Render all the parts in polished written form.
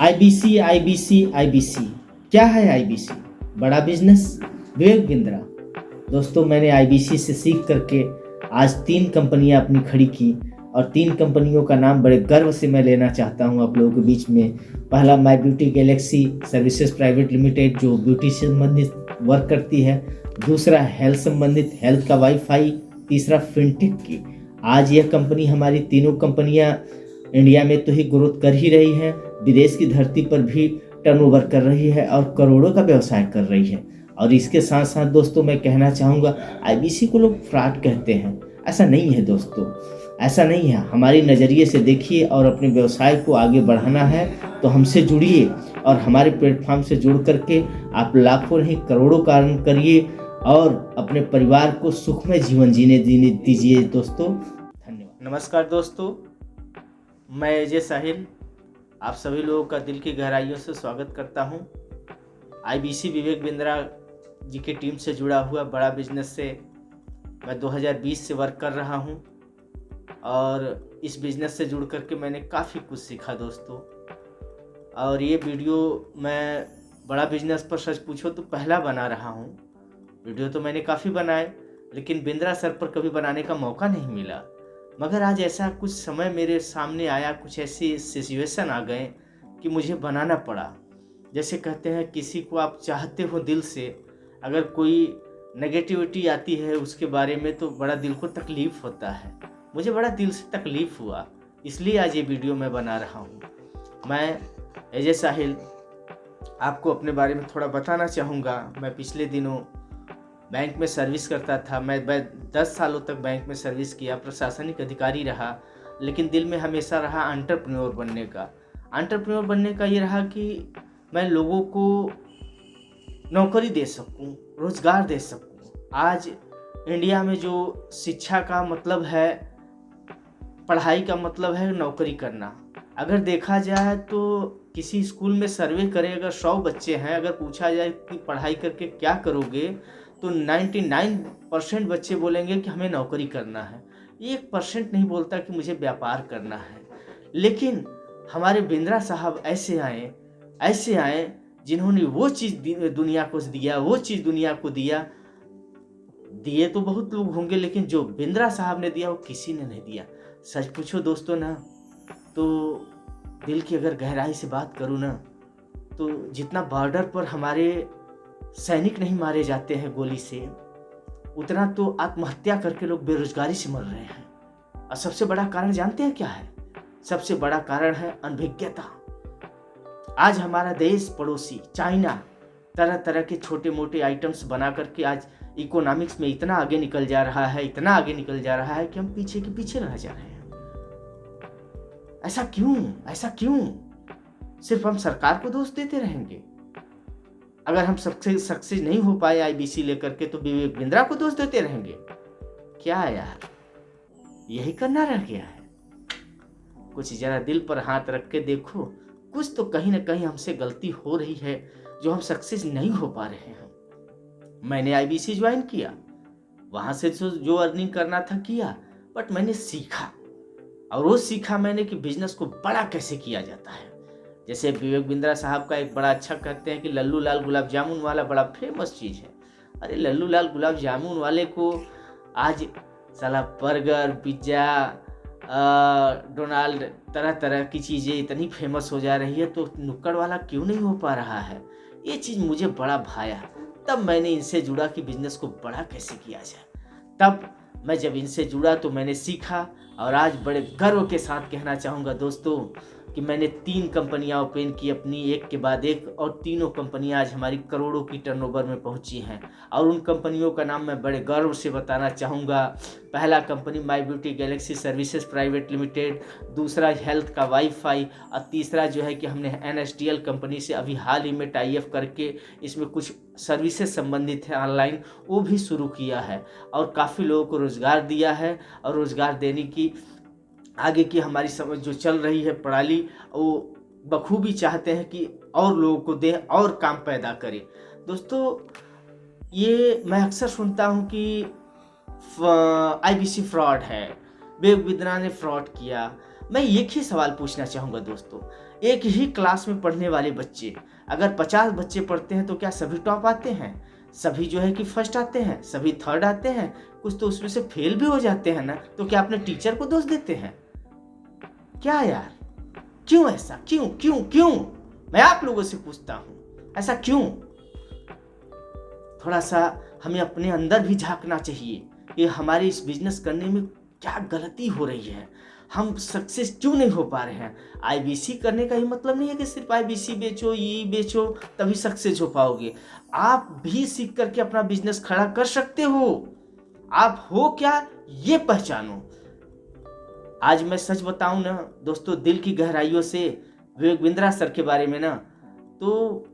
IBC IBC IBC क्या है IBC? बड़ा बिजनेस। विवेक बिंद्रा। दोस्तों, मैंने आईबीसी से सीख करके आज 3 कंपनियां अपनी खड़ी की और 3 कंपनियों का नाम बड़े गर्व से मैं लेना चाहता हूं आप लोगों के बीच में। पहला my beauty Galaxy services private limited, जो ब्यूटी से संबंधित वर्क करती है। दूसरा हेल्थ संबंधित हेल्थ का वाईफाई। तीसरा फिनटेक की। आज यह कंपनी, हमारी तीनों कंपनियां इंडिया में तो ही ग्रोथ कर ही रही है, विदेश की धरती पर भी टर्नओवर कर रही है और करोड़ों का व्यवसाय कर रही है। और इसके साथ साथ दोस्तों, मैं कहना चाहूँगा, आईबीसी को लोग फ्रॉड कहते हैं। ऐसा नहीं है दोस्तों, ऐसा नहीं है। हमारी नज़रिए से देखिए और अपने व्यवसाय को आगे बढ़ाना है तो हमसे जुड़िए और हमारे प्लेटफॉर्म से जुड़ करके आप लाखों नहीं करोड़ों का अर्न करिए और अपने परिवार को सुखमय जीवन जीने दीजिए दोस्तों। धन्यवाद। नमस्कार दोस्तों, मैं अजय साहिल आप सभी लोगों का दिल की गहराइयों से स्वागत करता हूं। आईबीसी विवेक बिंद्रा जी की टीम से जुड़ा हुआ बड़ा बिजनेस से मैं 2020 से वर्क कर रहा हूं और इस बिज़नेस से जुड़ करके मैंने काफ़ी कुछ सीखा दोस्तों। और ये वीडियो मैं बड़ा बिजनेस पर सच पूछो तो पहला बना रहा हूं। वीडियो तो मैंने काफ़ी बनाए, लेकिन बिंद्रा सर पर कभी बनाने का मौका नहीं मिला। मगर आज ऐसा कुछ समय मेरे सामने आया, कुछ ऐसी सिचुएशन आ गए कि मुझे बनाना पड़ा। जैसे कहते हैं, किसी को आप चाहते हो दिल से, अगर कोई नेगेटिविटी आती है उसके बारे में तो बड़ा दिल को तकलीफ़ होता है। मुझे बड़ा दिल से तकलीफ़ हुआ, इसलिए आज ये वीडियो मैं बना रहा हूँ। मैं अजय साहिल आपको अपने बारे में थोड़ा बताना चाहूँगा। मैं पिछले दिनों बैंक में सर्विस करता था। मैं 10 सालों तक बैंक में सर्विस किया, प्रशासनिक अधिकारी रहा, लेकिन दिल में हमेशा रहा एंटरप्रेन्योर बनने का। एंटरप्रेन्योर बनने का ये रहा कि मैं लोगों को नौकरी दे सकूं, रोज़गार दे सकूं। आज इंडिया में जो शिक्षा का मतलब है, पढ़ाई का मतलब है नौकरी करना। अगर देखा जाए तो किसी स्कूल में सर्वे करें, अगर 100 बच्चे हैं, अगर पूछा जाए कि पढ़ाई करके क्या करोगे, तो 99% बच्चे बोलेंगे कि हमें नौकरी करना है। 1% नहीं बोलता कि मुझे व्यापार करना है। लेकिन हमारे बिंद्रा साहब ऐसे आए जिन्होंने वो चीज़ दुनिया को दिया, वो चीज़ दुनिया को दिया। दिए तो बहुत लोग होंगे, लेकिन जो बिंद्रा साहब ने दिया वो किसी ने नहीं दिया। सच पूछो दोस्तों ना, तो दिल की अगर गहराई से बात करूँ ना, तो जितना बॉर्डर पर हमारे सैनिक नहीं मारे जाते हैं गोली से, उतना तो आत्महत्या करके लोग बेरोजगारी से मर रहे हैं। और सबसे बड़ा कारण जानते हैं क्या है? सबसे बड़ा कारण है अनभिज्ञता। आज हमारा देश पड़ोसी चाइना तरह तरह के छोटे मोटे आइटम्स बना करके आज इकोनॉमिक्स में इतना आगे निकल जा रहा है, इतना आगे निकल जा रहा है कि हम पीछे के पीछे रह जा रहे हैं। ऐसा क्यों? ऐसा क्यों? सिर्फ हम सरकार को दोष देते रहेंगे? अगर हम सक्सेस नहीं हो पाए आईबीसी लेकर के, तो विवेक बिंद्रा को दोष देते रहेंगे? क्या यार, यही करना रह गया है? कुछ जरा दिल पर हाथ रख के देखो, कुछ तो कहीं ना कहीं हमसे गलती हो रही है जो हम सक्सेस नहीं हो पा रहे हैं। मैंने आईबीसी ज्वाइन किया, वहां से जो अर्निंग करना था किया, बट मैंने सीखा। और वो सीखा मैंने कि बिजनेस को बड़ा कैसे किया जाता है। जैसे विवेक बिंद्रा साहब का एक बड़ा अच्छा कहते हैं कि लल्लू लाल गुलाब जामुन वाला बड़ा फेमस चीज़ है। अरे लल्लू लाल गुलाब जामुन वाले को आज साला बर्गर, पिज्ज़ा, डोनाल्ड, तरह तरह की चीज़ें इतनी फेमस हो जा रही है, तो नुक्कड़ वाला क्यों नहीं हो पा रहा है? ये चीज़ मुझे बड़ा भाया। तब मैंने इनसे जुड़ा कि बिजनेस को बड़ा कैसे किया जाए। तब मैं जब इनसे जुड़ा तो मैंने सीखा, और आज बड़े गर्व के साथ कहना चाहूँगा दोस्तों कि मैंने 3 कंपनियां ओपन की अपनी, एक के बाद एक, और तीनों कंपनियां आज हमारी करोड़ों की टर्नओवर में पहुंची हैं। और उन कंपनियों का नाम मैं बड़े गर्व से बताना चाहूँगा। पहला company my beauty Galaxy services private limited, दूसरा हेल्थ का वाईफाई, और तीसरा जो है कि हमने एनएसडीएल कंपनी से अभी हाल ही में टाई अप करके इसमें कुछ सर्विसेज संबंधित है ऑनलाइन, वो भी शुरू किया है और काफ़ी लोगों को रोज़गार दिया है। और रोज़गार देने की आगे की हमारी समझ जो चल रही है प्रणाली, वो बखूबी चाहते हैं कि और लोगों को दें और काम पैदा करें। दोस्तों, ये मैं अक्सर सुनता हूँ कि आईबीसी फ्रॉड है, विवेक बिंद्रा ने फ्रॉड किया। मैं एक ही सवाल पूछना चाहूँगा दोस्तों, एक ही क्लास में पढ़ने वाले बच्चे अगर 50 बच्चे पढ़ते हैं तो क्या सभी टॉप आते हैं? सभी जो है कि फर्स्ट आते हैं? सभी थर्ड आते हैं? कुछ तो उसमें से फेल भी हो जाते हैं ना। तो क्या अपने टीचर को दोष देते हैं क्या यार? क्यों ऐसा? क्यों क्यों क्यों? मैं आप लोगों से पूछता हूं, ऐसा क्यों? थोड़ा सा हमें अपने अंदर भी झांकना चाहिए कि हमारे इस बिजनेस करने में क्या गलती हो रही है, हम सक्सेस क्यों नहीं हो पा रहे हैं। आईबीसी करने का ही मतलब नहीं है कि सिर्फ आईबीसी बेचो, ये बेचो तभी सक्सेस हो पाओगे। आप भी सीख करके अपना बिजनेस खड़ा कर सकते हो। आप हो क्या ये पहचानो। आज मैं सच बताऊं ना दोस्तों, दिल की गहराइयों से विवेक बिंद्रा सर के बारे में ना, तो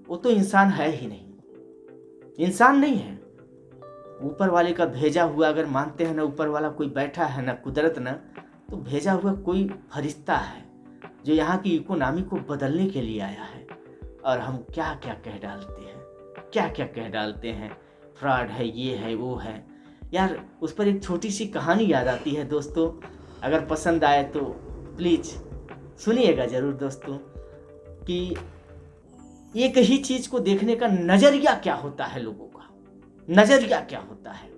वो तो इंसान है ही नहीं, इंसान नहीं है। ऊपर वाले का भेजा हुआ, अगर मानते हैं ना ऊपर वाला कोई बैठा है ना, कुदरत ना, तो भेजा हुआ कोई फरिश्ता है जो यहाँ की इकोनॉमी को बदलने के लिए आया है। और हम क्या क्या कह डालते हैं, क्या क्या कह डालते हैं, फ्रॉड है, ये है, वो है। यार उस पर एक छोटी सी कहानी याद आती है दोस्तों, अगर पसंद आए तो प्लीज़ सुनिएगा ज़रूर दोस्तों, कि एक ही चीज़ को देखने का नज़रिया क्या होता है, लोगों का नज़रिया क्या होता है।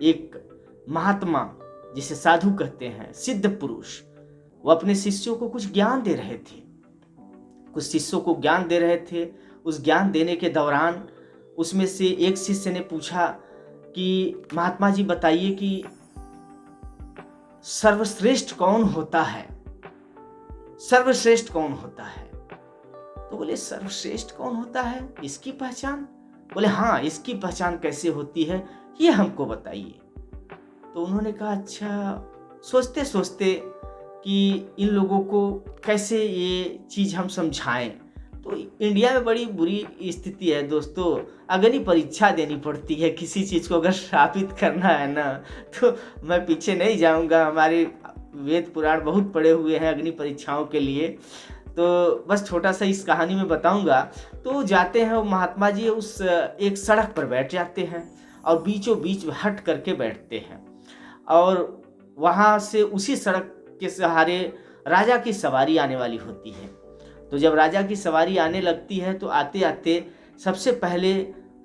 एक महात्मा जिसे साधु कहते हैं, सिद्ध पुरुष, वो अपने शिष्यों को कुछ ज्ञान दे रहे थे, कुछ शिष्यों को ज्ञान दे रहे थे। उस ज्ञान देने के दौरान उसमें से एक शिष्य ने पूछा कि महात्मा जी बताइए कि सर्वश्रेष्ठ कौन होता है, सर्वश्रेष्ठ कौन होता है? तो बोले सर्वश्रेष्ठ कौन होता है, इसकी पहचान? बोले हाँ, इसकी पहचान कैसे होती है ये हमको बताइए। तो उन्होंने कहा अच्छा। सोचते सोचते कि इन लोगों को कैसे ये चीज़ हम समझाएं। तो इंडिया में बड़ी बुरी स्थिति है दोस्तों, अग्नि परीक्षा देनी पड़ती है किसी चीज़ को अगर स्थापित करना है ना। तो मैं पीछे नहीं जाऊंगा, हमारे वेद पुराण बहुत पढ़े हुए हैं अग्नि परीक्षाओं के लिए। तो बस छोटा सा इस कहानी में बताऊंगा। तो जाते हैं वो महात्मा जी, उस एक सड़क पर बैठ जाते हैं और बीचों बीच हट करके बैठते हैं, और वहाँ से उसी सड़क के सहारे राजा की सवारी आने वाली होती है। तो जब राजा की सवारी आने लगती है तो आते आते सबसे पहले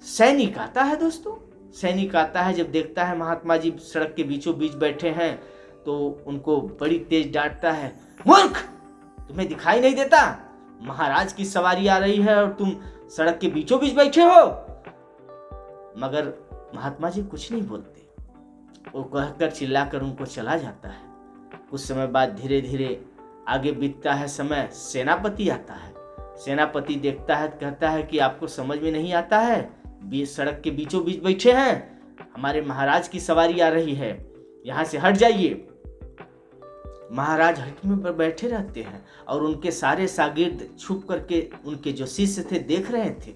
सैनिक आता है दोस्तों। सैनिक आता है, जब देखता है महात्मा जी सड़क के बीचों बीच बैठे हैं तो उनको बड़ी तेज डांटता है, मूर्ख, तुम्हें दिखाई नहीं देता महाराज की सवारी आ रही है और तुम सड़क के बीचों बीच बैठे हो? मगर महात्मा जी कुछ नहीं बोलते, वो कहकर चिल्लाकर उनको चला जाता है। कुछ समय बाद धीरे धीरे आगे बीतता है समय, सेनापति आता है। सेनापति देखता है, कहता है कि आपको समझ में नहीं आता है, सड़क के बीचों बीच बैठे हैं, हमारे महाराज की सवारी आ रही है, यहाँ से हट जाइए। महाराज हट में पर बैठे रहते हैं और उनके सारे शागिर्द छुप करके उनके जो शिष्य थे देख रहे थे।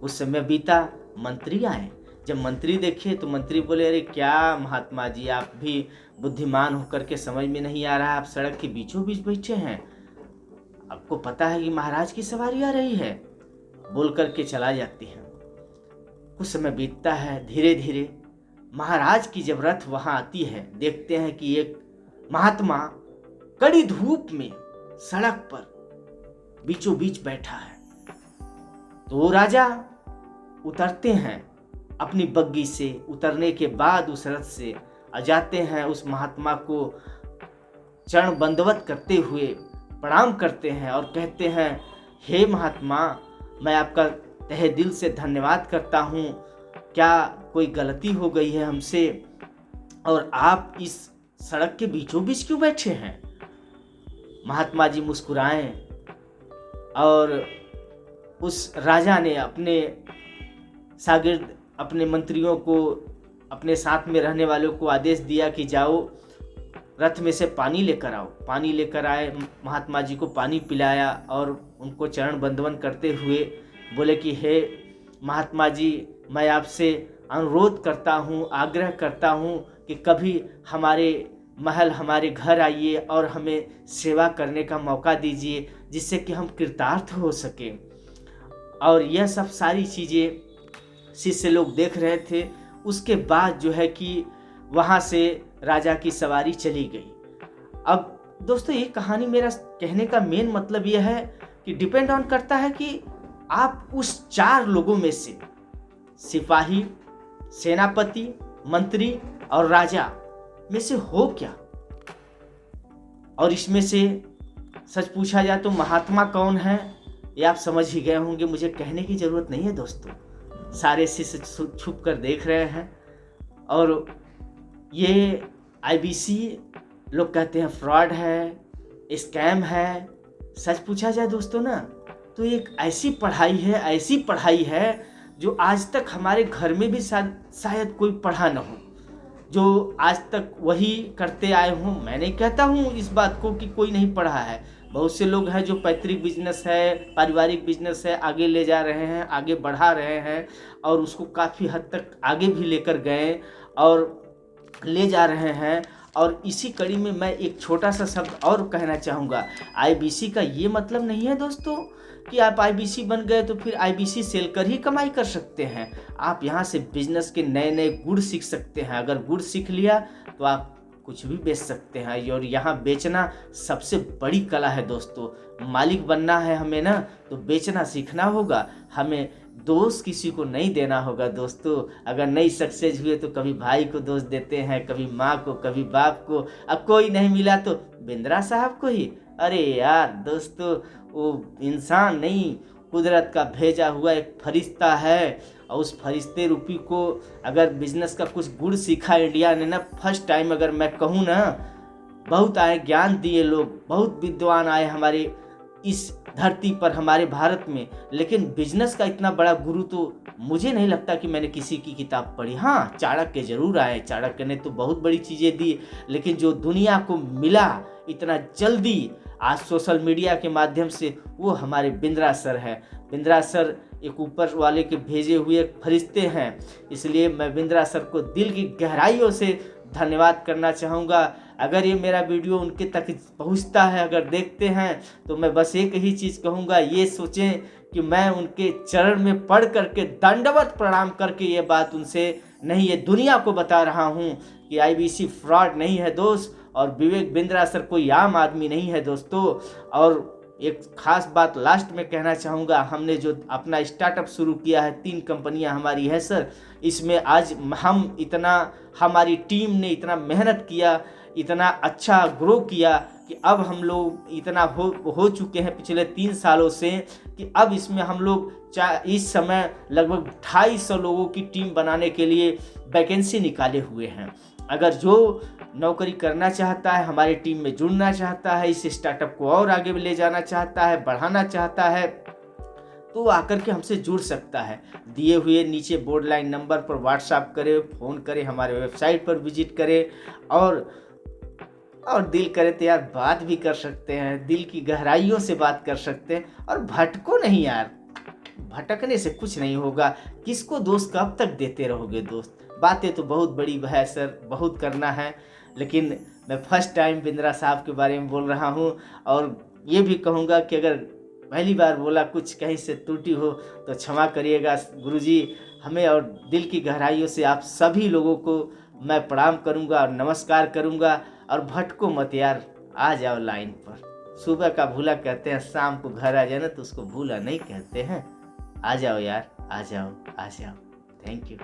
उस समय बीता, मंत्री आए। जब मंत्री देखे तो मंत्री बोले, अरे क्या महात्मा जी, आप भी बुद्धिमान होकर के समझ में नहीं आ रहा है, आप सड़क के बीचों बीच बैठे हैं, आपको पता है कि महाराज की सवारी आ रही है? बोल करके चला जाती है। कुछ समय बीतता है, धीरे धीरे महाराज की जब रथ वहां आती है, देखते हैं कि एक महात्मा कड़ी धूप में सड़क पर बीचों बीच बैठा है। तो राजा उतरते हैं अपनी बग्गी से, उतरने के बाद उस रथ से जाते हैं, उस महात्मा को चरण बंदवत करते हुए प्रणाम करते हैं और कहते हैं, हे महात्मा, मैं आपका तहे दिल से धन्यवाद करता हूँ, क्या कोई गलती हो गई है हमसे और आप इस सड़क के बीचों बीच क्यों बैठे हैं? महात्मा जी मुस्कुराए और उस राजा ने अपने शागिर्द, अपने मंत्रियों को, अपने साथ में रहने वालों को आदेश दिया कि जाओ रथ में से पानी लेकर आओ। पानी लेकर आए, महात्मा जी को पानी पिलाया और उनको चरण बंदवन करते हुए बोले कि हे महात्मा जी, मैं आपसे अनुरोध करता हूँ, आग्रह करता हूँ कि कभी हमारे महल, हमारे घर आइए और हमें सेवा करने का मौका दीजिए, जिससे कि हम कृतार्थ हो सके। और यह सब सारी चीज़ें शिष्य लोग देख रहे थे। उसके बाद जो है कि वहाँ से राजा की सवारी चली गई। अब दोस्तों ये कहानी मेरा कहने का मेन मतलब यह है कि डिपेंड ऑन करता है कि आप उस 4 लोगों में से सिपाही, सेनापति, मंत्री और राजा में से हो क्या। और इसमें से सच पूछा जाए तो महात्मा कौन है ये आप समझ ही गए होंगे, मुझे कहने की जरूरत नहीं है दोस्तों। सारे शिष्य छुप कर देख रहे हैं। और ये आईबीसी लोग कहते हैं फ्रॉड है, स्कैम है। सच पूछा जाए दोस्तों ना तो एक ऐसी पढ़ाई है जो आज तक हमारे घर में भी शायद कोई पढ़ा न हो, जो आज तक वही करते आए हों। मैं नहीं कहता हूँ इस बात को कि कोई नहीं पढ़ा है, बहुत से लोग हैं जो पैतृक बिजनेस है, पारिवारिक बिजनेस है, आगे ले जा रहे हैं, आगे बढ़ा रहे हैं और उसको काफ़ी हद तक आगे भी लेकर गए और ले जा रहे हैं। और इसी कड़ी में मैं एक छोटा सा शब्द और कहना चाहूँगा। आईबीसी का ये मतलब नहीं है दोस्तों कि आप आईबीसी बन गए तो फिर आईबीसी सेल कर ही कमाई कर सकते हैं। आप यहाँ से बिजनेस के नए नए गुण सीख सकते हैं। अगर गुण सीख लिया तो आप कुछ भी बेच सकते हैं। और यहाँ बेचना सबसे बड़ी कला है दोस्तों। मालिक बनना है हमें ना तो बेचना सीखना होगा। हमें दोष किसी को नहीं देना होगा दोस्तों। अगर नहीं सक्सेस हुए तो कभी भाई को दोष देते हैं, कभी माँ को, कभी बाप को। अब कोई नहीं मिला तो बिंद्रा साहब को ही। अरे यार दोस्तों, वो इंसान नहीं, कुदरत का भेजा हुआ एक फरिश्ता है। और उस फरिश्ते रूपी को अगर बिजनेस का कुछ गुण सीखा इंडिया ने ना, फर्स्ट टाइम अगर मैं कहूँ ना, बहुत आए ज्ञान दिए लोग, बहुत विद्वान आए हमारे इस धरती पर, हमारे भारत में। लेकिन बिजनेस का इतना बड़ा गुरु तो मुझे नहीं लगता कि मैंने किसी की किताब पढ़ी। हाँ, चाणक्य जरूर आए, चाणक्य ने तो बहुत बड़ी चीज़ें दी। लेकिन जो दुनिया को मिला इतना जल्दी आज सोशल मीडिया के माध्यम से, वो हमारे बिंद्रा सर है। बिंद्रा सर एक ऊपर वाले के भेजे हुए फरिश्ते हैं। इसलिए मैं बिंद्रा सर को दिल की गहराइयों से धन्यवाद करना चाहूँगा। अगर ये मेरा वीडियो उनके तक पहुँचता है, अगर देखते हैं, तो मैं बस एक ही चीज़ कहूँगा, ये सोचें कि मैं उनके चरण में पढ़ करके दंडवत प्रणाम करके ये बात उनसे नहीं, ये दुनिया को बता रहा हूँ कि आईबीसी फ्रॉड नहीं है दोस्त। और विवेक बिंद्रा सर कोई आम आदमी नहीं है दोस्तों। और एक खास बात लास्ट में कहना चाहूँगा, हमने जो अपना स्टार्टअप शुरू किया है, 3 कंपनियां हमारी है सर। इसमें आज हम इतना, हमारी टीम ने इतना मेहनत किया, इतना अच्छा ग्रो किया कि अब हम लोग इतना हो चुके हैं पिछले 3 सालों से कि अब इसमें हम लोग इस समय लगभग 250 लोगों की टीम बनाने के लिए वैकेंसी निकाले हुए हैं। अगर जो नौकरी करना चाहता है, हमारी टीम में जुड़ना चाहता है, इस स्टार्टअप को और आगे ले जाना चाहता है, बढ़ाना चाहता है, तो वो आकर के हमसे जुड़ सकता है। दिए हुए नीचे बोर्ड लाइन नंबर पर व्हाट्सएप करे, फ़ोन करे, हमारे वेबसाइट पर विजिट करे और दिल करे तो यार बात भी कर सकते हैं, दिल की गहराइयों से बात कर सकते हैं। और भटको नहीं यार, भटकने से कुछ नहीं होगा। किसको दोस्त कब तक देते रहोगे दोस्त। बातें तो बहुत बड़ी है सर, बहुत करना है, लेकिन मैं फर्स्ट टाइम बिंद्रा साहब के बारे में बोल रहा हूँ। और ये भी कहूँगा कि अगर पहली बार बोला कुछ कहीं से त्रुटि हो तो क्षमा करिएगा गुरुजी हमें। और दिल की गहराइयों से आप सभी लोगों को मैं प्रणाम करूँगा और नमस्कार करूँगा। और भटको मत यार, आ जाओ लाइन पर। सुबह का भूला कहते हैं, शाम को घर आ जाना तो उसको भूला नहीं कहते हैं। आ जाओ यार, आ जाओ, आ जाओ। Thank you.